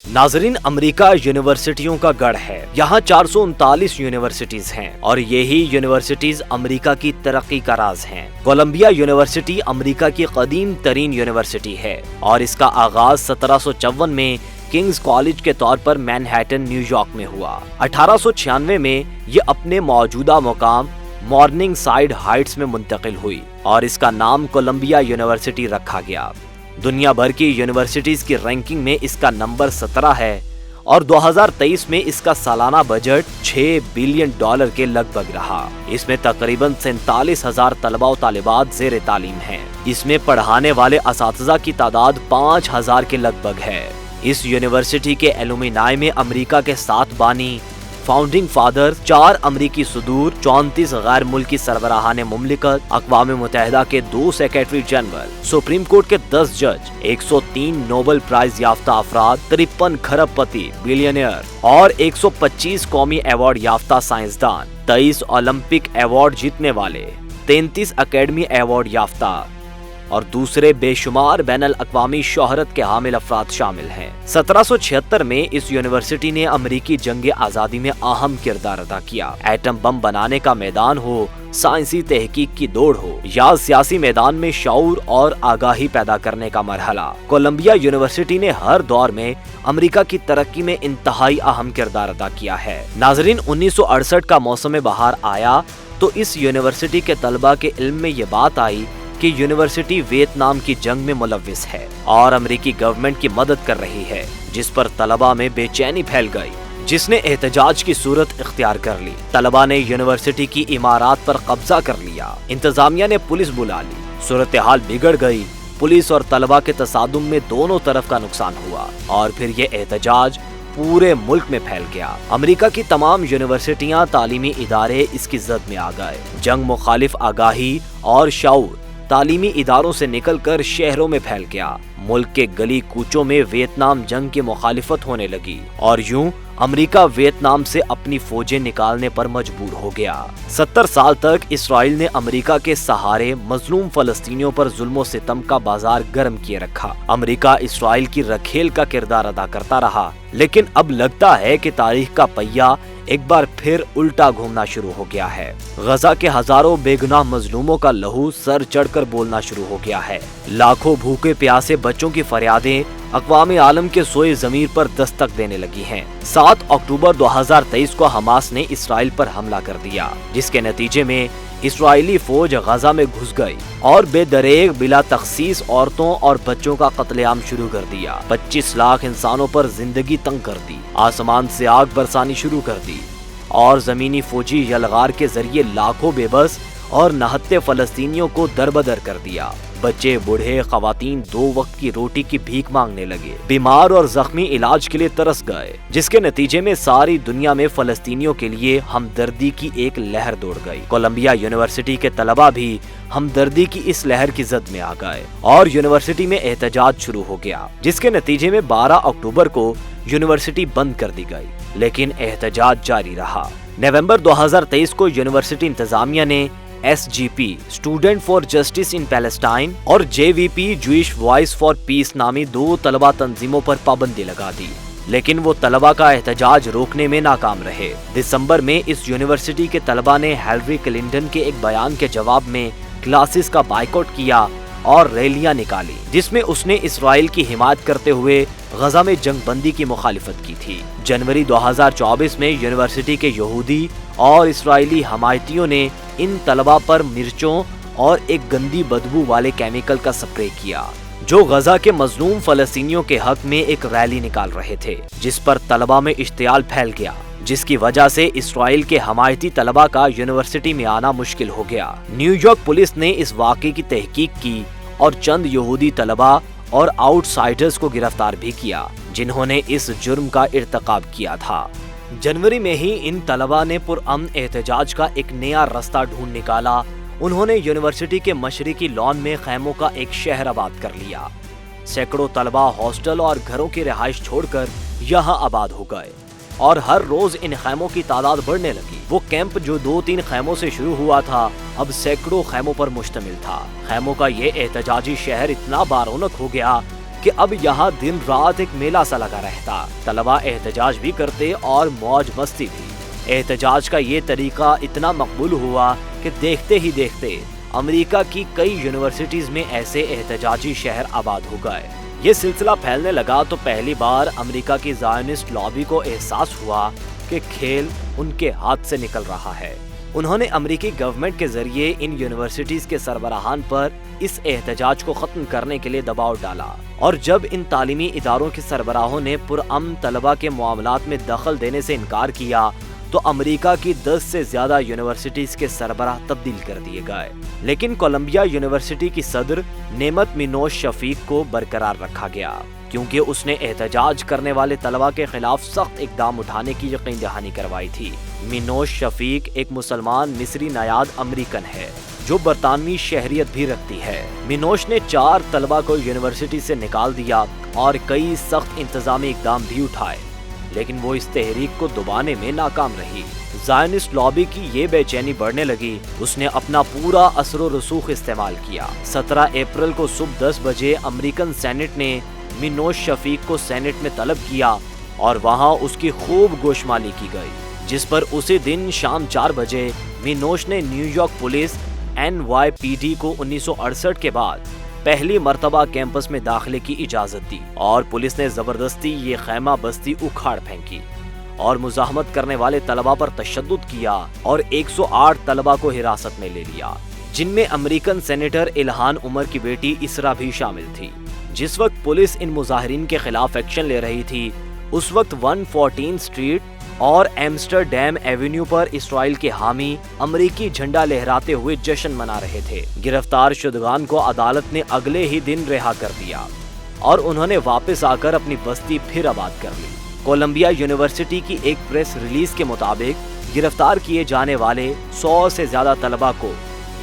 नाजरीन, अमेरिका यूनिवर्सिटियों का गढ़ है। यहाँ 439 यूनिवर्सिटीज हैं और यही यूनिवर्सिटीज अमेरिका की तरक्की का राज हैं। कोलंबिया यूनिवर्सिटी अमेरिका की कदीम तरीन यूनिवर्सिटी है और इसका आगाज 1754 में किंग्स कॉलेज के तौर पर मैनहट्टन, न्यूयॉर्क में हुआ। 1896 में ये अपने मौजूदा मुकाम मॉर्निंग साइड हाइट्स में मुंतकिल हुई और इसका नाम कोलंबिया यूनिवर्सिटी रखा गया। दुनिया भर की यूनिवर्सिटीज की रैंकिंग में इसका नंबर 17 है और 2023 में इसका सालाना बजट $6 बिलियन के लगभग रहा। इसमें तकरीबन 47,000 तलबा व तालिबात ज़ेर तालीम हैं। इसमें पढ़ाने वाले असातिज़ा की तादाद 5,000 के लगभग है। इस यूनिवर्सिटी के एलुमिनाई में अमेरिका के 7 बानी, फाउंडिंग फादर, 4 अमरीकी सुदूर, 34 गैर मुल्की सरबराहान मुमलिकत, अक़वाम मुत्तहिदा के 2 सेक्रेटरी जनरल, सुप्रीम कोर्ट के 10 जज, 103 नोबेल प्राइज याफ्ता अफराद, 53 खरबपति बिलियनियर और 125 कौमी अवार्ड याफ्ता साइंसदान, 23 ओलंपिक अवार्ड जीतने वाले, 33 अकेडमी अवार्ड याफ्ता और दूसरे बेशुमार बैनुल अक़वामी शोहरत के हामिल अफराद शामिल हैं। 1776 में इस यूनिवर्सिटी ने अमेरिकी जंग आज़ादी में अहम किरदार अदा किया। एटम बम बनाने का मैदान हो, साइंसी तहकीक की दौड़ हो या सियासी मैदान में शऊर और आगाही पैदा करने का मरहला, कोलंबिया यूनिवर्सिटी ने हर दौर में अमेरिका की तरक्की में इंतहाई अहम किरदार अदा किया है। नाजरीन, 1968 का मौसम बहार आया तो इस यूनिवर्सिटी के तलबा के इल्म में ये बात आई कि यूनिवर्सिटी वियतनाम की जंग में मुलव्विस है और अमेरिकी गवर्नमेंट की मदद कर रही है, जिस पर तलबा में बेचैनी फैल गई, जिसने एहतजाज की सूरत इख्तियार कर ली। तलबा ने यूनिवर्सिटी की इमारत पर कब्जा कर लिया। इंतजामिया ने पुलिस बुला ली। सूरत हाल बिगड़ गई। पुलिस और तलबा के तसादुम में दोनों तरफ का नुकसान हुआ और फिर ये एहतजाज पूरे मुल्क में फैल गया। अमेरिका की तमाम यूनिवर्सिटियां, तालीमी इदारे इसकी जद में आ गए। जंग मुखालिफ आगाही और शऊर तालीमी इदारों से निकलकर शहरों में फैल गया। मुल्क के गली कूचों में वियतनाम जंग की मुखालिफत होने लगी और यूं अमेरिका वियतनाम से अपनी फौजें निकालने पर मजबूर हो गया। 70 साल तक इसराइल ने अमेरिका के सहारे मजलूम फलस्तीनियों पर जुल्म सितम का बाजार गर्म किए रखा। अमेरिका इसराइल की रखेल का किरदार अदा करता रहा, लेकिन अब लगता है कि तारीख का पहिया एक बार फिर उल्टा घूमना शुरू हो गया है। गजा के हजारों बेगुनाह मजलूमों का लहू सर चढ़कर बोलना शुरू हो गया है। लाखों भूखे प्यासे बच्चों की फरियादें अक़वाम आलम के सोए ज़मीर पर दस्तक देने लगी हैं। 7 अक्टूबर 2023 को हमास ने इसराइल पर हमला कर दिया, जिसके नतीजे में इसराइली फौज गजा में घुस गई और बेदरेग बिला तखसीस औरतों और बच्चों का कत्लेआम शुरू कर दिया। 25 लाख इंसानों पर जिंदगी तंग कर दी, आसमान से आग बरसानी शुरू कर दी और जमीनी फौजी यलगार के जरिए लाखों बेबस और नहत्ते फलस्तीनियों को दरबदर कर दिया। बच्चे, बूढ़े, खवातीन 2 वक्त की रोटी की भीख मांगने लगे। बीमार और जख्मी इलाज के लिए तरस गए, जिसके नतीजे में सारी दुनिया में फलस्तीनियों के लिए हमदर्दी की एक लहर दौड़ गई। कोलंबिया यूनिवर्सिटी के तलबा भी हमदर्दी की इस लहर की जद में आ गए और यूनिवर्सिटी में एहतजाज शुरू हो गया, जिसके नतीजे में 12 अक्टूबर को यूनिवर्सिटी बंद कर दी गई, लेकिन एहतजाज जारी रहा। नवंबर 2023 को यूनिवर्सिटी इंतजामिया ने SGP student for justice in Palestine और JVP Jewish voice for piece नामी 2 तलबा तंजीमों पर पाबंदी लगा दी, लेकिन वो तलबा का एहतजाज रोकने में नाकाम रहे। दिसंबर में इस यूनिवर्सिटी के तलबा ने हिलरी क्लिंटन के एक बयान के जवाब में क्लासेस का बाइकआउट किया और रैलियां निकाली, जिसमें उसने इसराइल की हिमायत करते हुए गजा में जंगबंदी की मुखालिफत की थी। जनवरी 2024 में यूनिवर्सिटी के यहूदी और इसराइली हमायतियों ने इन तलबा पर मिर्चों और एक गंदी बदबू वाले केमिकल का स्प्रे किया, जो गजा के मजलूम फलस्तीनियों के हक में एक रैली निकाल रहे थे, जिस पर तलबा में इश्तियाल फैल गया, जिसकी वजह से इसराइल के हमायती तलबा का यूनिवर्सिटी में आना मुश्किल हो गया। न्यूयॉर्क पुलिस ने इस वाक़े की तहकीक की और चंद यहूदी तलबा और आउटसाइडर्स को गिरफ्तार भी किया, जिन्होंने इस जुर्म का इर्तकाब किया था। जनवरी में ही इन तलबा ने पुरअमन एहतजाज का एक नया रास्ता ढूंढ निकाला। उन्होंने यूनिवर्सिटी के मशरिकी लॉन में खैमों का एक शहर आबाद कर लिया। सैकड़ों तलबा हॉस्टल और घरों की रिहाइश छोड़कर यहाँ आबाद हो गए और हर रोज इन खैमों की तादाद बढ़ने लगी। वो कैंप जो 2-3 खैमों से शुरू हुआ था, अब सैकड़ों खैमों पर मुश्तमिल था। खैमों का ये एहतजाजी शहर इतना बारौनक हो गया کہ اب یہاں دن رات ایک میلہ سا لگا رہتا، طلبہ احتجاج بھی کرتے اور موج مستی بھی۔ احتجاج کا یہ طریقہ اتنا مقبول ہوا کہ دیکھتے ہی دیکھتے امریکہ کی کئی یونیورسٹیز میں ایسے احتجاجی شہر آباد ہو گئے۔ یہ سلسلہ پھیلنے لگا تو پہلی بار امریکہ کی زائونسٹ لابی کو احساس ہوا کہ کھیل ان کے ہاتھ سے نکل رہا ہے۔ انہوں نے امریکی گورنمنٹ کے ذریعے ان یونیورسٹیز کے سربراہان پر اس احتجاج کو ختم کرنے کے لیے دباؤ ڈالا، اور جب ان تعلیمی اداروں کے سربراہوں نے پرامن طلبہ کے معاملات میں دخل دینے سے انکار کیا تو امریکہ کی 10 سے زیادہ یونیورسٹیز کے سربراہ تبدیل کر دیے گئے، لیکن کولمبیا یونیورسٹی کی صدر نعمت مینوش شفیق کو برقرار رکھا گیا کیونکہ اس نے احتجاج کرنے والے طلبہ کے خلاف سخت اقدام اٹھانے کی یقین دہانی کروائی تھی۔ مینوش شفیق ایک مسلمان مصری نژاد امریکن ہے جو برطانوی شہریت بھی رکھتی ہے۔ مینوش نے 4 طلبہ کو یونیورسٹی سے نکال دیا اور کئی سخت انتظامی اقدام بھی اٹھائے، لیکن وہ اس تحریک کو دبانے میں ناکام رہی۔ زائونسٹ لابی کی یہ بے چینی بڑھنے لگی، اس نے اپنا پورا اثر و رسوخ استعمال کیا۔ 17 اپریل کو صبح 10 بجے امریکن سینٹ نے مینوش شفیق کو سینٹ میں طلب کیا اور وہاں اس کی خوب گوشمالی کی گئی، جس پر اسی دن شام 4 بجے مینوش نے نیو یارک پولیس NYPD کو 1968 کے بعد پہلی مرتبہ کیمپس میں داخلے کی اجازت دی، اور پولیس نے زبردستی یہ خیمہ بستی اکھاڑ پھینکی اور مزاحمت کرنے والے طلبہ پر تشدد کیا اور 108 طلبہ کو حراست میں لے لیا، جن میں امریکن سینیٹر الہان عمر کی بیٹی اسرا بھی شامل تھی۔ جس وقت پولیس ان مظاہرین کے خلاف ایکشن لے رہی تھی، اس وقت 114 اسٹریٹ اور ایمسٹرڈیم ایونیو پر اسرائیل کے حامی امریکی جھنڈا لہراتے ہوئے جشن منا رہے تھے۔ گرفتار شدگان کو عدالت نے اگلے ہی دن رہا کر دیا اور انہوں نے واپس آ کر اپنی بستی پھر آباد کر لی۔ کولمبیا یونیورسٹی کی ایک پریس ریلیز کے مطابق گرفتار کیے جانے والے 100 سے زیادہ طلبہ کو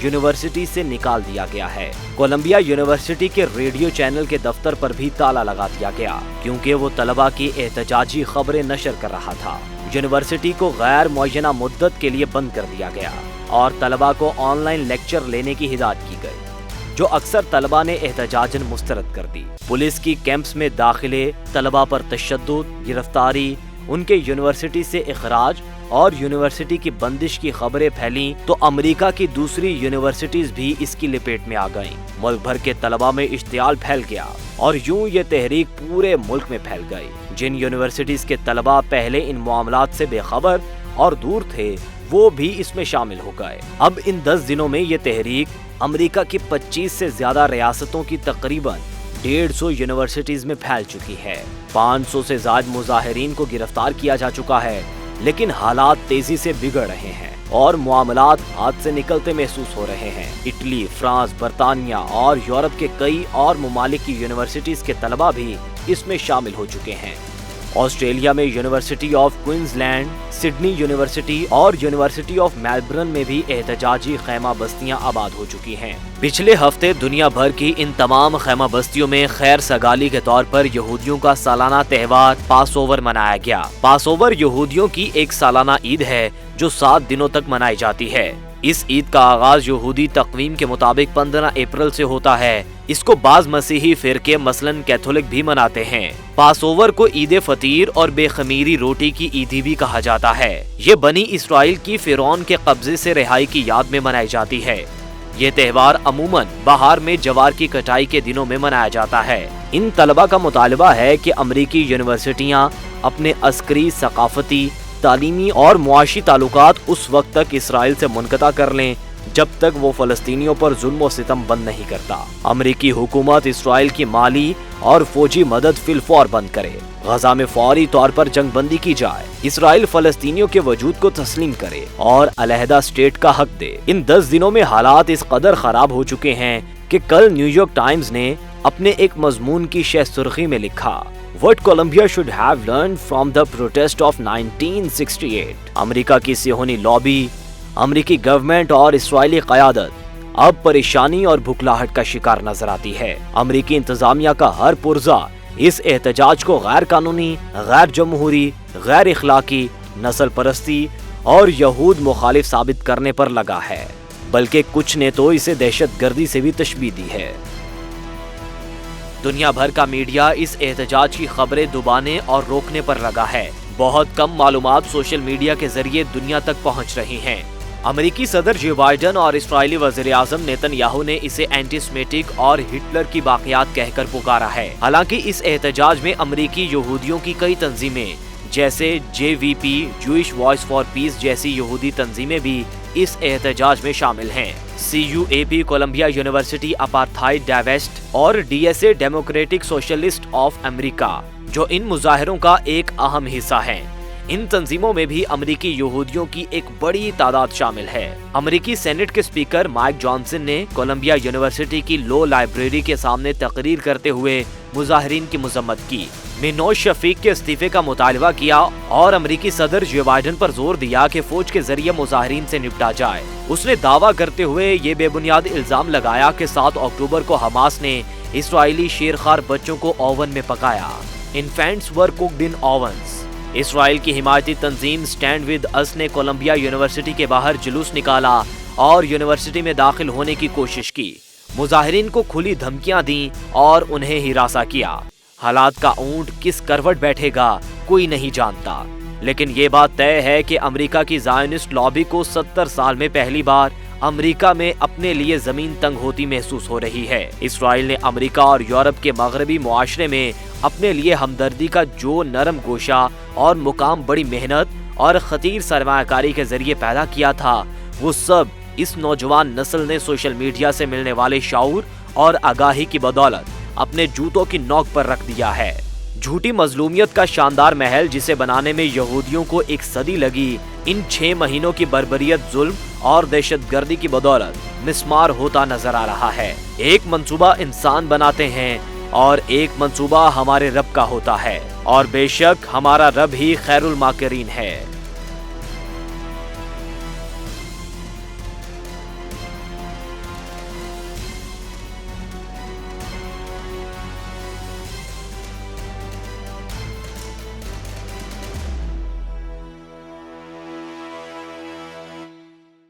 یونیورسٹی سے نکال دیا گیا ہے۔ کولمبیا یونیورسٹی کے ریڈیو چینل کے دفتر پر بھی تالا لگا دیا گیا کیونکہ وہ طلبہ کی احتجاجی خبریں نشر کر رہا تھا۔ یونیورسٹی کو غیر معینہ مدت کے لیے بند کر دیا گیا اور طلبہ کو آن لائن لیکچر لینے کی ہدایت کی گئی، جو اکثر طلبہ نے احتجاجاً مسترد کر دی۔ پولیس کی کیمپس میں داخلے، طلبہ پر تشدد، گرفتاری، ان کے یونیورسٹی سے اخراج اور یونیورسٹی کی بندش کی خبریں پھیلیں تو امریکہ کی دوسری یونیورسٹیز بھی اس کی لپیٹ میں آ گئیں۔ ملک بھر کے طلبہ میں اشتعال پھیل گیا اور یوں یہ تحریک پورے ملک میں پھیل گئی۔ جن یونیورسٹیز کے طلبہ پہلے ان معاملات سے بے خبر اور دور تھے، وہ بھی اس میں شامل ہو گئے۔ اب ان 10 دنوں میں یہ تحریک امریکہ کی 25 سے زیادہ ریاستوں کی تقریباً 150 یونیورسٹیز میں پھیل چکی ہے۔ 500 سے زائد مظاہرین کو گرفتار کیا جا چکا ہے، لیکن حالات تیزی سے بگڑ رہے ہیں اور معاملات ہاتھ سے نکلتے محسوس ہو رہے ہیں۔ اٹلی، فرانس، برطانیہ اور یورپ کے کئی اور ممالک کی یونیورسٹیز کے طلبہ بھی اس میں شامل ہو چکے ہیں۔ آسٹریلیا میں university of Queensland, Sydney university اور یونیورسٹی آف میلبرن میں بھی احتجاجی خیمہ بستیاں آباد ہو چکی ہیں۔ پچھلے ہفتے دنیا بھر کی ان تمام خیمہ بستیوں میں خیر سگالی کے طور پر یہودیوں کا سالانہ تہوار پاس اوور منایا گیا۔ پاس اوور یہودیوں کی ایک سالانہ عید ہے جو 7 دنوں تک منائی جاتی ہے۔ اس عید کا آغاز یہودی تقویم کے مطابق 15 اپریل سے ہوتا ہے۔ اس کو بعض مسیحی فرقے مثلاً کیتھولک بھی مناتے ہیں۔ پاس اوور کو عید فطیر اور بے خمیری روٹی کی عیدی بھی کہا جاتا ہے۔ یہ بنی اسرائیل کی فرعون کے قبضے سے رہائی کی یاد میں منائی جاتی ہے۔ یہ تہوار عموماً بہار میں جوار کی کٹائی کے دنوں میں منایا جاتا ہے۔ ان طلبہ کا مطالبہ ہے کہ امریکی یونیورسٹیاں اپنے عسکری، ثقافتی، تعلیمی اور معاشی تعلقات اس وقت تک اسرائیل سے منقطع کر لیں جب تک وہ فلسطینیوں پر ظلم و ستم بند نہیں کرتا۔ امریکی حکومت اسرائیل کی مالی اور فوجی مدد فی الفور بند کرے، غزہ میں فوری طور پر جنگ بندی کی جائے، اسرائیل فلسطینیوں کے وجود کو تسلیم کرے اور علیحدہ اسٹیٹ کا حق دے۔ ان 10 دنوں میں حالات اس قدر خراب ہو چکے ہیں کہ کل نیو یارک ٹائمز نے اپنے ایک مضمون کی شہ سرخی میں لکھا What Colombia should have learned from the protest of 1968۔ امریکہ کی صہیونی لابی، امریکی گورنمنٹ اور اسرائیلی قیادت اب پریشانی اور بھکلاہٹ کا شکار نظر آتی ہے۔ امریکی انتظامیہ کا ہر پرزہ اس احتجاج کو غیر قانونی، غیر جمہوری، غیر اخلاقی، نسل پرستی اور یہود مخالف ثابت کرنے پر لگا ہے، بلکہ کچھ نے تو اسے دہشت گردی سے بھی تشبیہ دی ہے۔ दुनिया भर का मीडिया इस एहतजाज की खबरें दुबाने और रोकने पर लगा है। बहुत कम मालूमात सोशल मीडिया के जरिए दुनिया तक पहुंच रही हैं। अमेरिकी सदर जो बाइडन और इस्राएली वज़ीर-ए-आज़म नेतन्याहू ने इसे एंटीसेमिटिक और हिटलर की बाक़ियात कहकर पुकारा है। हालांकि इस एहतजाज में अमेरिकी यहूदियों की कई तंजीमें जैसे JVP Jewish voice for piece जैसी यहूदी तंजीमें भी इस एहतजाज में शामिल हैं। CUAP Columbia University apartheid divest और DSA democratic socialist of America जो इन मुजाहिरों का एक अहम हिस्सा हैं। इन तंजीमों में भी अमेरिकी यहूदियों की एक बड़ी तादाद शामिल है। अमेरिकी सेनेट के स्पीकर माइक जॉनसन ने कोलंबिया यूनिवर्सिटी की लॉ लाइब्रेरी के सामने तकरीर करते हुए मुजाहिरीन की मजम्मत की। मिनोज शफीक के इस्तीफे का मुतालबा किया और अमेरिकी सदर जो बाइडन पर जोर दिया कि फौज के जरिए मुजाहिरीन से निपटा जाए। उसने दावा करते हुए ये बेबुनियाद इल्जाम लगाया कि 7 अक्टूबर को हमास ने इस्राएली शेरखार बच्चों को ओवन में पकाया। Infants were cooked in ओवन्स। Israel की हिमायती तंजीम स्टैंड विद अस ने कोलंबिया यूनिवर्सिटी के बाहर जुलूस निकाला और यूनिवर्सिटी में दाखिल होने की कोशिश की। मुजाहिरीन को खुली धमकियां दी और उन्हें हिरासा किया। हालात का ऊंट किस करवट बैठेगा कोई नहीं जानता, लेकिन ये बात तय है कि अमेरिका की ज़ायोनिस्ट लॉबी को 70 साल में पहली बार अमेरिका में अपने लिए जमीन तंग होती महसूस हो रही है। इसराइल ने अमेरिका और यूरोप के मगरबी मुआशरे में अपने लिए हमदर्दी का जो नरम गोशा और मुकाम बड़ी मेहनत और खतीर सरमायाकारी के जरिए पैदा किया था, वो सब इस नौजवान नस्ल ने सोशल मीडिया से मिलने वाले शाऊर और आगाही की बदौलत अपने जूतों की नोक पर रख दिया है। झूठी मजलूमियत का शानदार महल जिसे बनाने में यहूदियों को 1 सदी लगी, इन 6 महीनों की बर्बरियत, जुल्म और दहशतगर्दी की बदौलत मिस्मार होता नजर आ रहा है। एक मंसूबा इंसान बनाते हैं और एक मंसूबा हमारे रब का होता है, और बेशक हमारा रब ही खैरुल माकिरीन है।